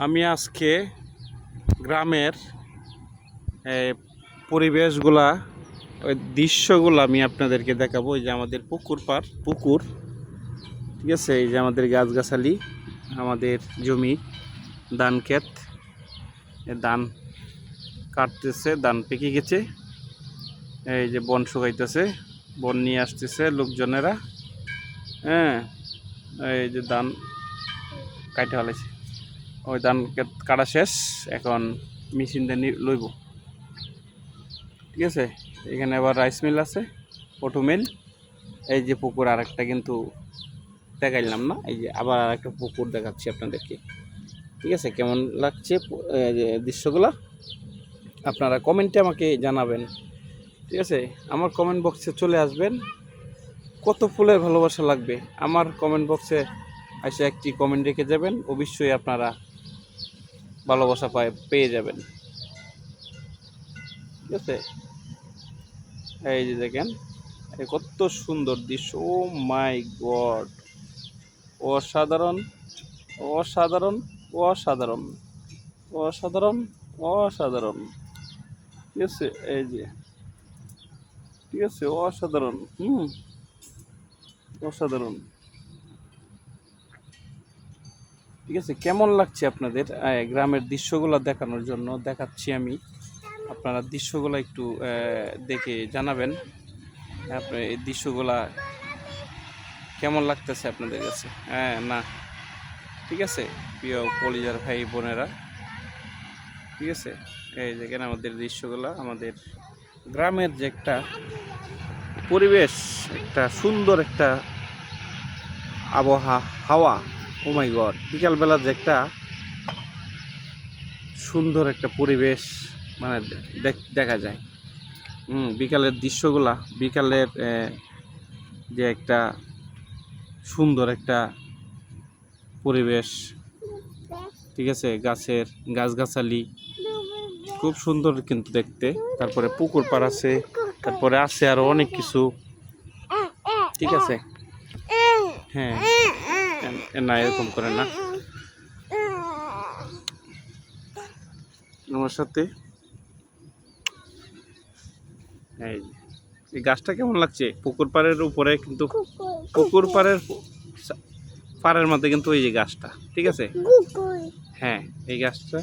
আমি আজকে গ্রামের পরিবেশগুলা, ওই দৃশ্যগুলো আমি আপনাদেরকে দেখাবো। এই যে আমাদের পুকুর, ঠিক আছে। এই যে আমাদের গাছগাছালি, আমাদের জমি, ধান ক্ষেত, ধান কাটতেছে, ধান পেকে গেছে। এই যে বন শুকাইতেছে, বন নিয়ে আসতেছে লোকজনেরা। হ্যাঁ, এই যে ধান কাটে ফেলেছে, ওই ধান কাটা শেষ, এখন মেশিন দিয়ে লইব, ঠিক আছে। এখানে আবার রাইস মিল আছে, অটো মিল। এই যে পুকুর আরেকটা কিন্তু দেখাইলাম না, এই যে আবার আরেকটা পুকুর দেখাচ্ছি আপনাদেরকে, ঠিক আছে। কেমন লাগছে দৃশ্যগুলো আপনারা কমেন্টে আমাকে জানাবেন, ঠিক আছে। আমার কমেন্ট বক্সে চলে আসবেন, কত ফুলের ভালোবাসা লাগবে আমার কমেন্ট বক্সে এসে একটি কমেন্ট রেখে যাবেন, অবশ্যই আপনারা ভালোবাসা পেয়ে যাবেন, ঠিক আছে। এই যে দেখেন কত সুন্দর দৃশ্য, ও মাই গড, অসাধারণ অসাধারণ অসাধারণ অসাধারণ অসাধারণ, ঠিক আছে। এই যে, ঠিক আছে, অসাধারণ, অসাধারণ, ঠিক আছে। কেমন লাগছে আপনাদের? গ্রামের দৃশ্যগুলো দেখানোর জন্য দেখাচ্ছি আমি, আপনারা দৃশ্যগুলো একটু দেখে জানাবেন আপনার এই দৃশ্যগুলা কেমন লাগতেছে আপনাদের কাছে। না, ঠিক আছে প্রিয় কলিজার ভাই বোনেরা, ঠিক আছে। এই দেখেন আমাদের দৃশ্যগুলো, আমাদের গ্রামের যে একটা পরিবেশ, একটা সুন্দর একটা হাওয়া, ও মাই গড, বিকালবেলা যে একটা সুন্দর একটা পরিবেশ মানে দেখা যায়। বিকালের দৃশ্যগুলা, বিকালের যে একটা সুন্দর একটা পরিবেশ, ঠিক আছে। গাছগাছালি খুব সুন্দর কিন্তু দেখতে। তারপরে পুকুর পাড় আছে, তারপরে আছে আরো অনেক কিছু, ঠিক আছে। হ্যাঁ, না এরকম করে না আমার সাথে। এই গাছটা কেমন লাগছে? পুকুর পাড়ের উপরে কিন্তু, পুকুর পাড়ের মধ্যে কিন্তু এই যে গাছটা, ঠিক আছে। হ্যাঁ, এই গাছটা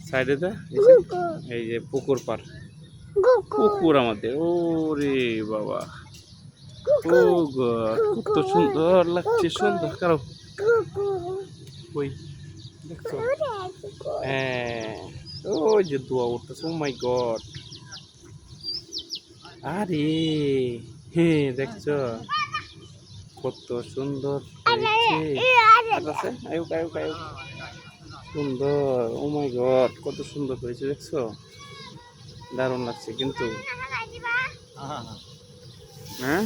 সাইডে দেয়, এই যে পুকুর পাড়, পুকুর আমাদের, ওরে বাবা, ও গড, কত সুন্দর লাগছে, সুন্দর কারো ওই দেখছো। হ্যাঁ, ওই যে ধোয়া উঠতেছে, ও মাই গড, আরে হ্যাঁ দেখছো কত সুন্দর সুন্দর, ও মাই গড, কত সুন্দর হয়েছে দেখছো, দারুণ লাগছে কিন্তু। হ্যাঁ,